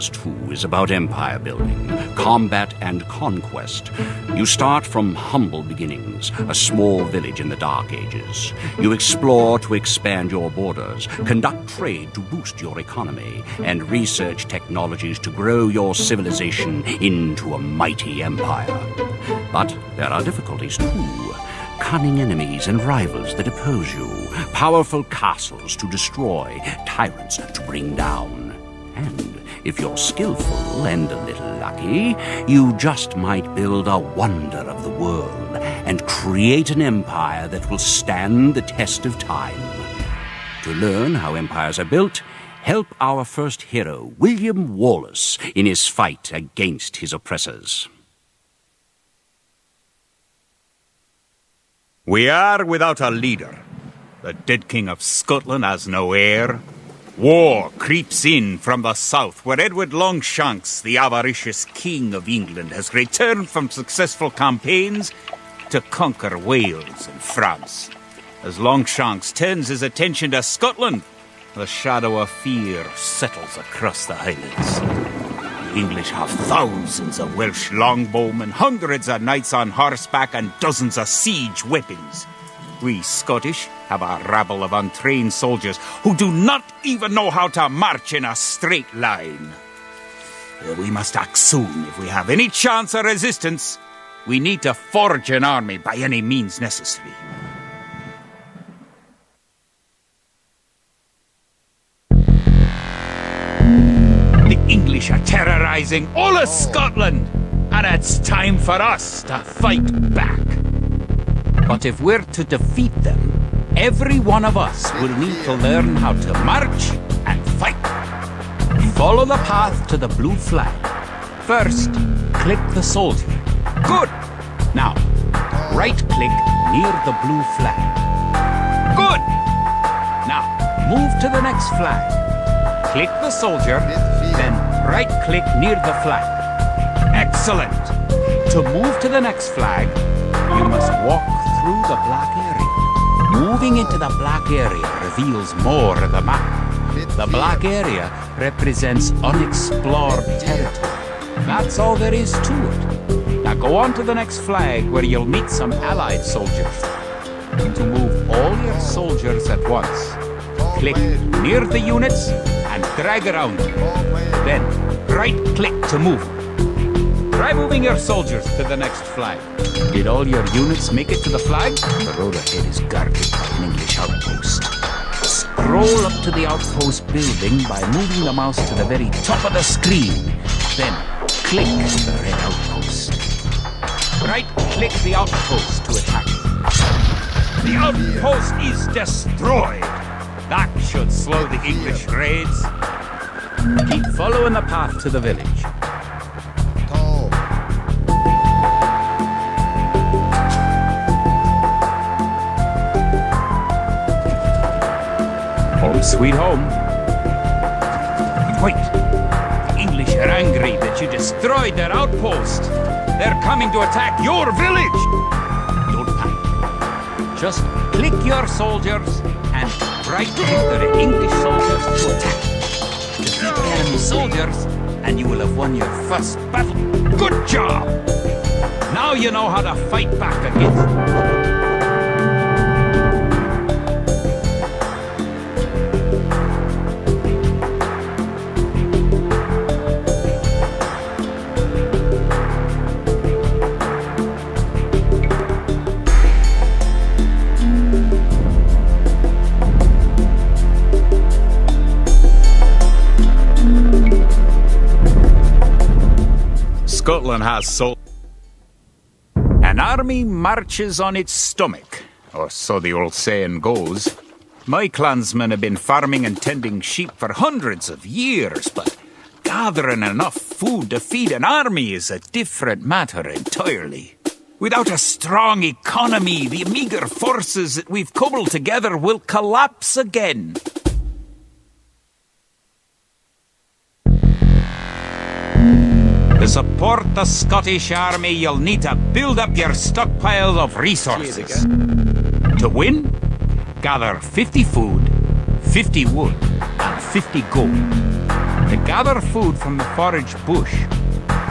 Empires II is about empire building, combat, and conquest. You start from humble beginnings, a small village in the Dark Ages. You explore to expand your borders, conduct trade to boost your economy, and research technologies to grow your civilization into a mighty empire. But there are difficulties too. Cunning enemies and rivals that oppose you, powerful castles to destroy, tyrants to bring down. And if you're skillful and a little lucky, you just might build a wonder of the world and create an empire that will stand the test of time. To learn how empires are built, help our first hero, William Wallace, in his fight against his oppressors. We are without a leader. The dead King of Scotland has no heir. War creeps in from the south, where Edward Longshanks, the avaricious King of England, has returned from successful campaigns to conquer Wales and France. As Longshanks turns his attention to Scotland, the shadow of fear settles across the Highlands. The English have thousands of Welsh longbowmen, hundreds of knights on horseback, and dozens of siege weapons. We Scottish have a rabble of untrained soldiers who do not even know how to march in a straight line. We must act soon if we have any chance of resistance. We need to forge an army by any means necessary. The English are terrorizing all of Scotland, and it's time for us to fight back. But if we're to defeat them, every one of us will need to learn how to march and fight. Follow the path to the blue flag. First, click the soldier. Good! Now, right-click near the blue flag. Good! Now, move to the next flag. Click the soldier, then right-click near the flag. Excellent! To move to the next flag, you must walk through the black area. Moving into the black area reveals more of the map. The black area represents unexplored territory. That's all there is to it. Now go on to the next flag where you'll meet some allied soldiers. To move all your soldiers at once, click near the units and drag around them. Then right-click to move. Try moving your soldiers to the next flag. Did all your units make it to the flag? The road ahead is guarded by an English outpost. Scroll up to the outpost building by moving the mouse to the very top of the screen. Then click the red outpost. Right-click the outpost to attack it. The outpost is destroyed. That should slow the English raids. Keep following the path to the village. Home sweet home. Wait! The English are angry that you destroyed their outpost. They're coming to attack your village! Don't panic. Just click your soldiers and right-click the English soldiers to attack. Defeat the enemy soldiers, and you will have won your first battle. Good job! Now you know how to fight back against them. Scotland has sold. An army marches on its stomach, or so the old saying goes. My clansmen have been farming and tending sheep for hundreds of years, but gathering enough food to feed an army is a different matter entirely. Without a strong economy, the meager forces that we've cobbled together will collapse again. To support the Scottish army, you'll need to build up your stockpile of resources. To win, gather 50 food, 50 wood, and 50 gold. To gather food from the forage bush,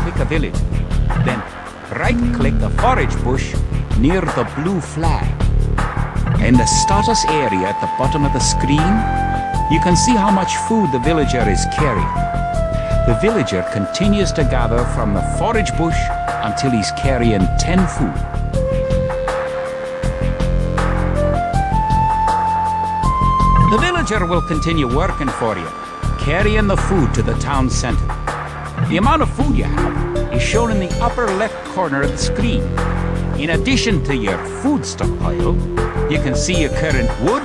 click a village. Then right-click the forage bush near the blue flag. In the status area at the bottom of the screen, you can see how much food the villager is carrying. The villager continues to gather from the forage bush until he's carrying 10 food. The villager will continue working for you, carrying the food to the town center. The amount of food you have is shown in the upper left corner of the screen. In addition to your food stockpile, you can see your current wood,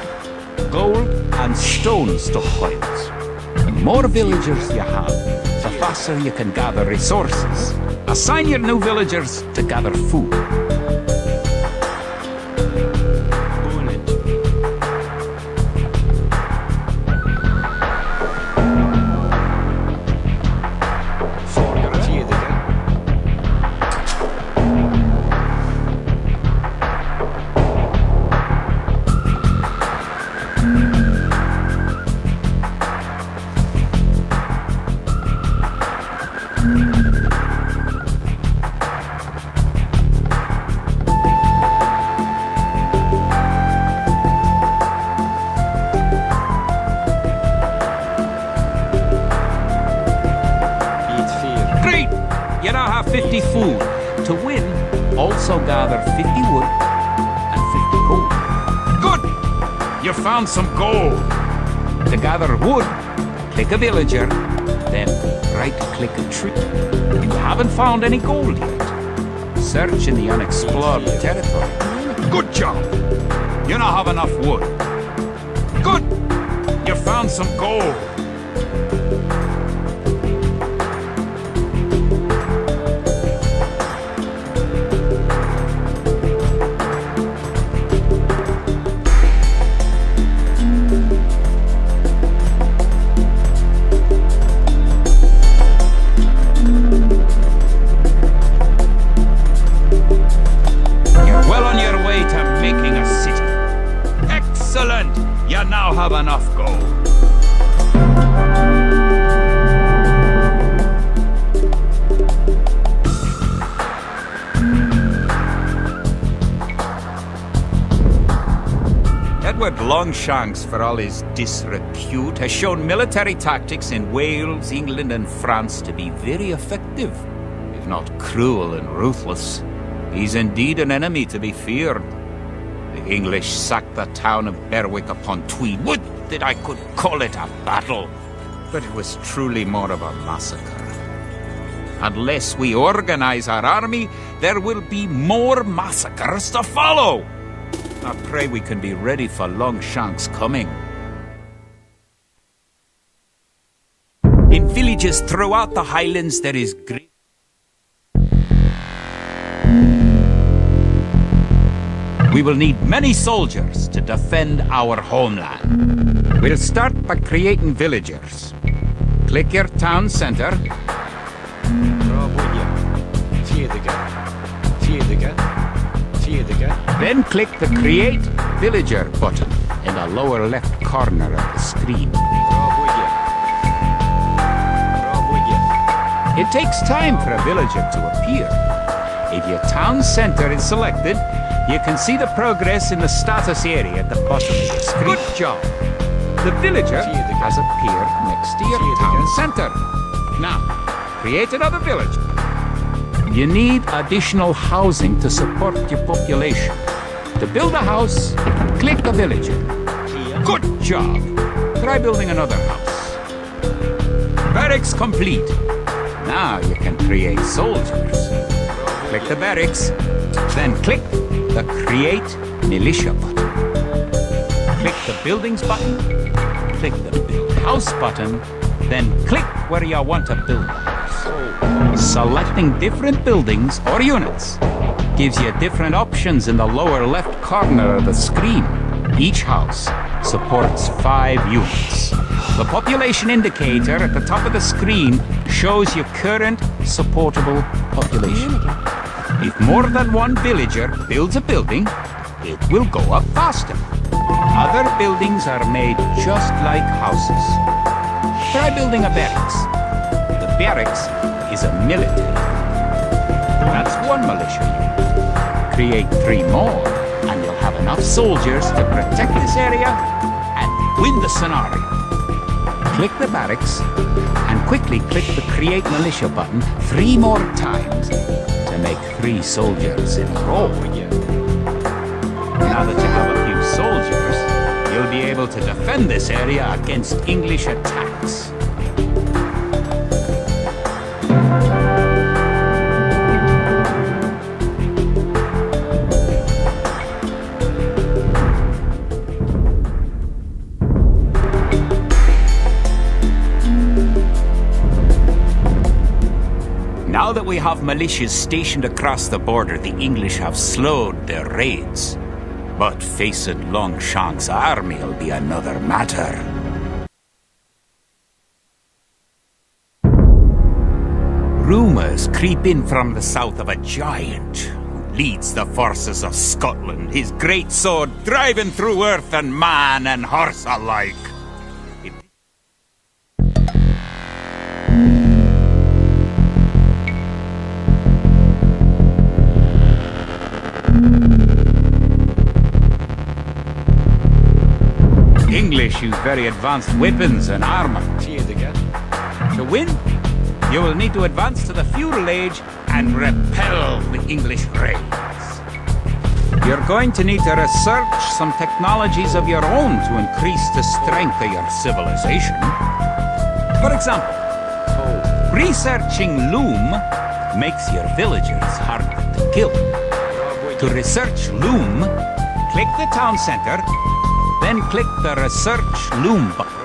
gold, and stone stockpiles. The more villagers you have, the faster you can gather resources. Assign your new villagers to gather food. You now have 50 food. To win, also gather 50 wood and 50 gold. Good! You found some gold. To gather wood, click a villager, then right-click a tree. You haven't found any gold yet. Search in the unexplored territory. Good job! You now have enough wood. Good! You found some gold. Excellent! You now have enough gold. Edward Longshanks, for all his disrepute, has shown military tactics in Wales, England, and France to be very effective, if not cruel and ruthless. He's indeed an enemy to be feared. The English sacked the town of Berwick upon Tweed. Would that I could call it a battle, but it was truly more of a massacre. Unless we organize our army, there will be more massacres to follow. I pray we can be ready for Longshanks' coming. In villages throughout the Highlands, there is great... We will need many soldiers to defend our homeland. We'll start by creating villagers. Click your town center. Then click the Create Villager button in the lower left corner of the screen. It takes time for a villager to appear. If your town center is selected, you can see the progress in the status area at the bottom of the screen. Good job! The villager has appeared next to your town center. Now, create another village. You need additional housing to support your population. To build a house, click a villager. Good job! Try building another house. Barracks complete. Now you can create soldiers. Click the barracks, then click the Create Militia button. Click the Buildings button, click the Build House button, then click where you want to build the house. Selecting different buildings or units gives you different options in the lower left corner of the screen. Each house supports 5 units. The population indicator at the top of the screen shows your current supportable population. If more than one villager builds a building, it will go up faster. Other buildings are made just like houses. Try building a barracks. The barracks is a military. That's one militia unit. Create 3 more, and you'll have enough soldiers to protect this area and win the scenario. Click the barracks, and quickly click the Create Militia button 3 more times to make 3 soldiers in a row. Now that you have a few soldiers, you'll be able to defend this area against English attacks. Now that we have militias stationed across the border, the English have slowed their raids. But facing Longshank's army will be another matter. Rumours creep in from the south of a giant who leads the forces of Scotland, his great sword driving through earth and man and horse alike. English use very advanced weapons and armor. To win, you will need to advance to the feudal age and repel the English raids. You're going to need to research some technologies of your own to increase the strength of your civilization. For example, researching loom makes your villagers harder to kill. To research loom, click the town center, then click the Research Loom button.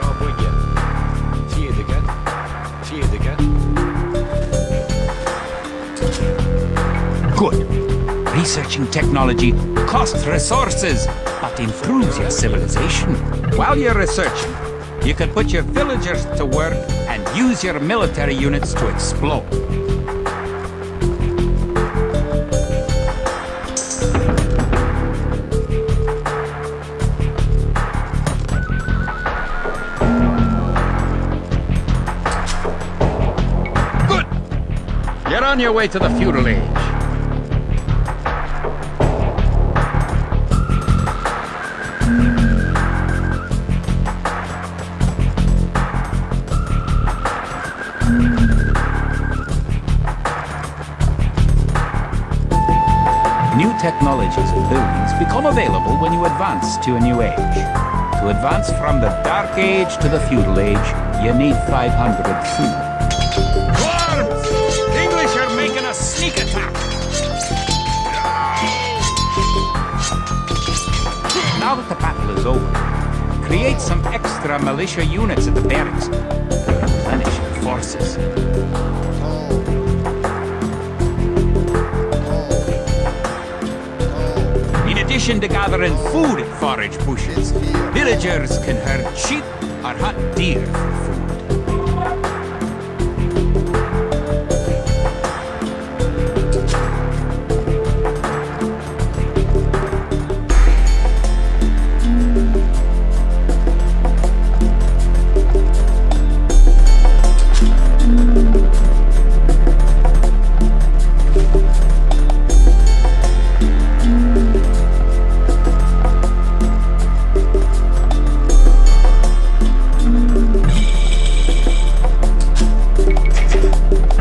Good. Researching technology costs resources, but improves your civilization. While you're researching, you can put your villagers to work and use your military units to explode. You're on your way to the feudal age. New technologies and buildings become available when you advance to a new age. To advance from the Dark Age to the feudal age, you need 500 food. Making a sneak attack. Now that the battle is over, create some extra militia units at the barracks to replenish your forces. In addition to gathering food at forage bushes, villagers can herd sheep or hunt deer for food.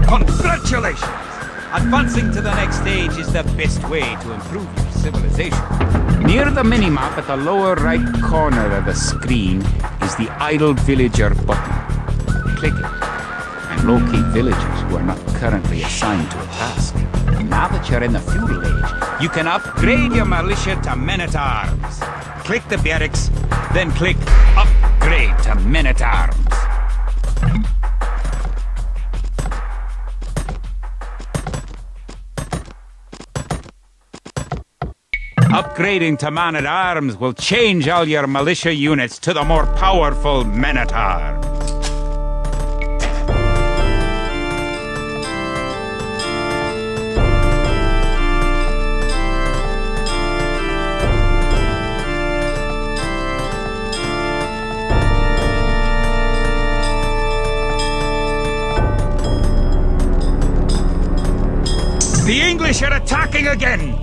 Congratulations! Advancing to the next stage is the best way to improve your civilization. Near the minimap at the lower right corner of the screen is the Idle Villager button. Click it and locate villagers who are not currently assigned to a task. Now that you're in the feudal age, you can upgrade your militia to men-at-arms. Click the barracks, then click Upgrade to men-at-arms. Upgrading to man-at-arms will change all your militia units to the more powerful men-at-arms. The English are attacking again!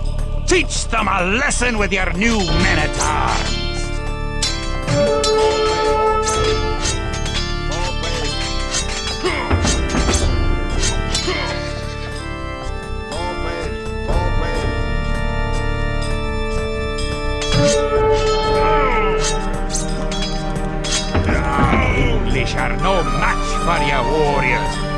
Teach them a lesson with your new men-at-arms! English are no match for your warriors.